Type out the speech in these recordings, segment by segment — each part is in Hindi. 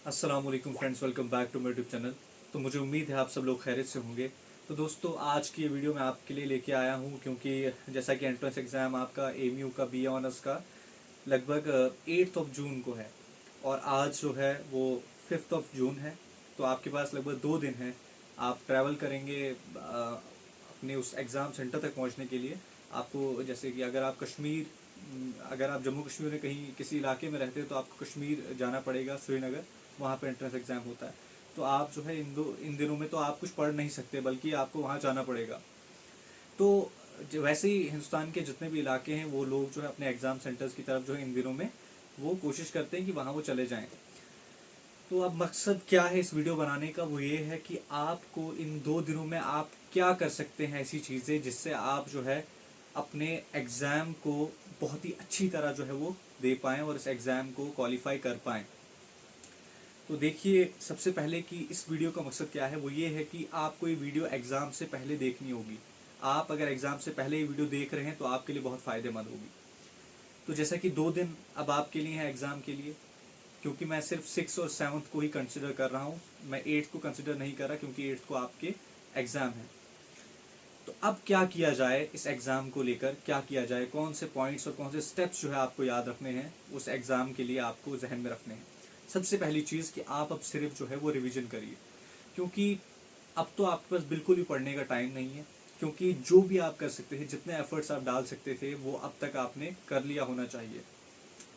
अस्सलाम वालेकुम friends, welcome back to my YouTube channel. तो मुझे उम्मीद है आप सब लोग खैरियत से होंगे। तो दोस्तों, आज की ये वीडियो मैं आपके लिए लेके आया हूँ क्योंकि जैसा कि एंट्रेंस एग्ज़ाम आपका एमयू का बी ऑनर्स का लगभग 8 ऑफ जून को है और आज जो है वो 5 ऑफ जून है। तो आपके पास लगभग 2 दिन हैं। आप ट्रैवल करेंगे अपने उस एग्ज़ाम सेंटर तक पहुँचने के लिए। आपको जैसे कि अगर आप जम्मू कश्मीर में कहीं किसी इलाके में रहते हैं तो आपको कश्मीर जाना पड़ेगा, श्रीनगर। वहाँ पे एंट्रेंस एग्ज़ाम होता है। तो आप जो है इन दिनों में तो आप कुछ पढ़ नहीं सकते, बल्कि आपको वहाँ जाना पड़ेगा। तो वैसे ही हिंदुस्तान के जितने भी इलाके हैं वो लोग जो है अपने एग्ज़ाम सेंटर्स की तरफ जो है इन दिनों में वो कोशिश करते हैं कि वहाँ वो चले जाएं। तो अब मकसद क्या है इस वीडियो बनाने का, वो ये है कि आपको इन 2 दिनों में आप क्या कर सकते हैं ऐसी चीज़ें जिससे आप जो है अपने एग्ज़ाम को बहुत ही अच्छी तरह जो है वो दे पाएँ और इस एग्ज़ाम को क्वालिफाई कर पाएँ। तो देखिए, सबसे पहले कि इस वीडियो का मकसद क्या है, वो ये है कि आपको ये वीडियो एग्ज़ाम से पहले देखनी होगी। आप अगर एग्ज़ाम से पहले ये वीडियो देख रहे हैं तो आपके लिए बहुत फ़ायदेमंद होगी। तो जैसा कि 2 दिन अब आपके लिए हैं एग्ज़ाम के लिए, क्योंकि मैं सिर्फ 6 और 7 को ही कंसिडर कर रहा हूँ। मैं 8 को कंसिडर नहीं कर रहा क्योंकि 8 को आपके एग्ज़ाम है। तो अब क्या किया जाए, इस एग्ज़ाम को लेकर क्या किया जाए, कौन से पॉइंट्स और कौन से स्टेप्स जो है आपको याद रखने हैं उस एग्ज़ाम के लिए, आपको जहन में रखने हैं। सबसे पहली चीज़ कि आप अब सिर्फ जो है वो रिवीजन करिए, क्योंकि अब तो आपके पास बिल्कुल भी पढ़ने का टाइम नहीं है। क्योंकि जो भी आप कर सकते थे, जितने एफर्ट्स आप डाल सकते थे, वो अब तक आपने कर लिया होना चाहिए।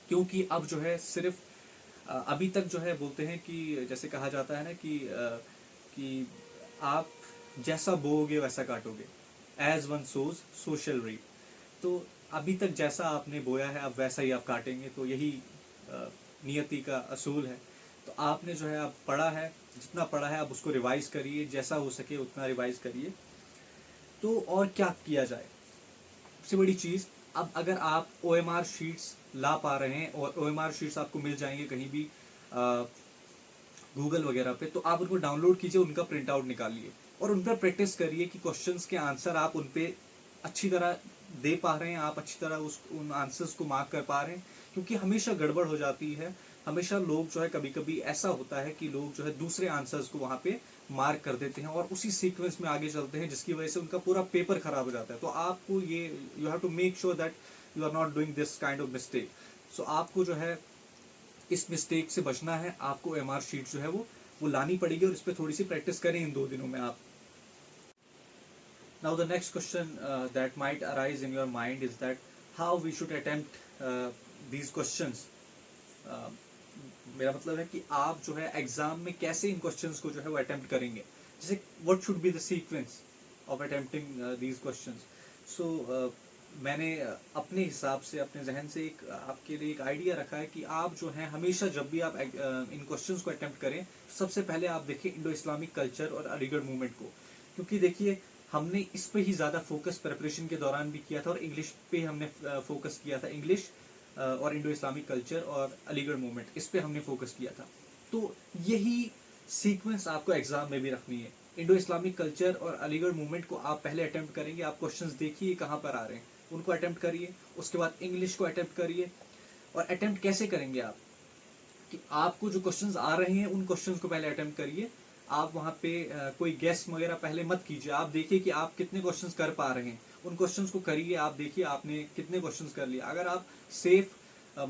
क्योंकि अब जो है सिर्फ अभी तक जो है बोलते हैं कि जैसे कहा जाता है ना कि आप जैसा बोओगे वैसा काटोगे। एज वन सोज सो शैल रीप। तो अभी तक जैसा आपने बोया है अब वैसा ही आप काटेंगे। तो यही नियति का असूल है। तो आपने जो है अब पढ़ा है, जितना पढ़ा है अब उसको रिवाइज करिए, जैसा हो सके उतना रिवाइज करिए। तो और क्या किया जाए, सबसे बड़ी चीज़, अब अगर आप OMR शीट्स ला पा रहे हैं और OMR शीट्स आपको मिल जाएंगे कहीं भी गूगल वगैरह पे, तो आप उनको डाउनलोड कीजिए, उनका प्रिंट आउट निकालिए और उन पर प्रैक्टिस करिए कि क्वेश्चंस के आंसर आप उन पे अच्छी तरह दे पा रहे हैं, आप अच्छी तरह उन आंसर्स को मार्क कर पा रहे हैं। क्योंकि हमेशा गड़बड़ हो जाती है। हमेशा लोग जो है, कभी कभी ऐसा होता है कि लोग जो है दूसरे आंसर्स को वहाँ पे मार्क कर देते हैं और उसी सीक्वेंस में आगे चलते हैं, जिसकी वजह से उनका पूरा पेपर खराब हो जाता है। तो आपको ये, you have to make sure that you are not doing this kind of mistake. So आपको जो है इस मिस्टेक से बचना है। आपको MR शीट जो है वो लानी पड़ेगी और इस पर थोड़ी सी प्रैक्टिस करें इन 2 दिनों में आप। Now the next question that might arise in your mind is that how we should attempt these questions. मेरा मतलब है कि आप जो है एग्जाम में कैसे इन क्वेश्चंस को जो है वो अटेम्प्ट करेंगे। जैसे what should be the sequence of attempting these questions. So मैंने अपने हिसाब से, अपने जहन से एक आपके लिए एक आइडिया रखा है कि आप जो है हमेशा जब भी आप इन क्वेश्चंस को अटेम्प्ट करें, सबसे पहले आप देखिए इंडो इस्लामिक कल्चर और अलीगढ़ मूवमेंट को। क्योंकि देखिए, हमने इस पे ही ज़्यादा फोकस प्रिपरेशन के दौरान भी किया था और इंग्लिश पे हमने फोकस किया था। इंग्लिश और इंडो इस्लामिक कल्चर और अलीगढ़ मूवमेंट, इस पे हमने फोकस किया था। तो यही सीक्वेंस आपको एग्जाम में भी रखनी है। इंडो इस्लामिक कल्चर और अलीगढ़ मूवमेंट को आप पहले अटेम्प्ट करेंगे, आप क्वेश्चंस देखिए कहाँ पर आ रहे हैं, उनको अटेम्प्ट करिए। उसके बाद इंग्लिश को अटेम्प्ट करिए। और अटेम्प्ट कैसे करेंगे आप, कि आपको जो क्वेश्चंस आ रहे हैं उन क्वेश्चंस को पहले अटेम्प्ट करिए। आप वहाँ पे कोई गेस वगैरह पहले मत कीजिए। आप देखिए कि आप कितने क्वेश्चंस कर पा रहे हैं, उन क्वेश्चंस को करिए। आप देखिए आपने कितने क्वेश्चंस कर लिए। अगर आप सेफ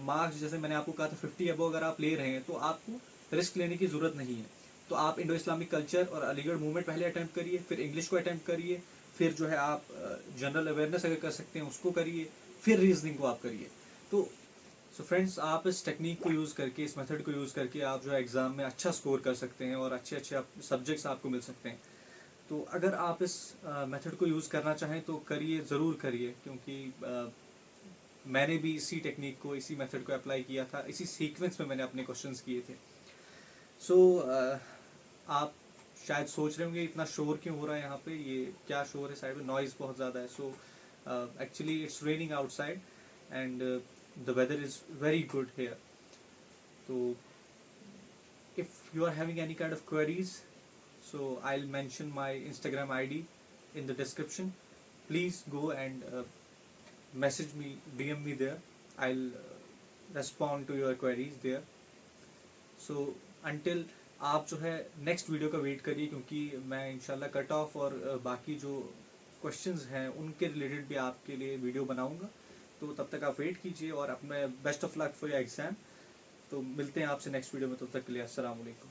मार्क्स, जैसे मैंने आपको कहा था 50 अबव अगर आप ले रहे हैं, तो आपको रिस्क लेने की जरूरत नहीं है। तो आप इंडो इस्लामिक कल्चर और अलीगढ़ मूवमेंट पहले अटेम्प्ट करिए, फिर इंग्लिश को अटेम्प्ट करिए, फिर जो है आप जनरल अवेयरनेस अगर कर सकते हैं उसको करिए, फिर रीजनिंग को आप करिए। तो फ्रेंड्स, आप इस टेक्निक को यूज़ करके, इस मेथड को यूज़ करके आप जो है एग्ज़ाम में अच्छा स्कोर कर सकते हैं और अच्छे अच्छे सब्जेक्ट्स आपको मिल सकते हैं। तो अगर आप इस मेथड को यूज़ करना चाहें तो करिए, ज़रूर करिए। क्योंकि मैंने भी इसी टेक्निक को, इसी मेथड को अप्लाई किया था, इसी सीक्वेंस में मैंने अपने क्वेश्चंस किए थे। सो आप शायद सोच रहे होंगे इतना शोर क्यों हो रहा है यहाँ पे, ये क्या शोर है, साइड में नॉइज़ बहुत ज़्यादा है। So actually it's raining outside and the weather is very good here. So if you are having any kind of queries, so I'll mention my Instagram ID in the description. Please go and message me, DM me there. I'll respond to your queries there. So until आप जो है नेक्स्ट वीडियो का वेट करिए, क्योंकि मैं इंशाल्लाह कट ऑफ और बाकी जो क्वेश्चंस हैं उनके रिलेटेड भी आपके लिए वीडियो बनाऊंगा। तो तब तक आप वेट कीजिए और अपने best of luck for your exam. तो मिलते हैं आपसे नेक्स्ट वीडियो में, तब तक के लिए अस्सलाम वालेकुम।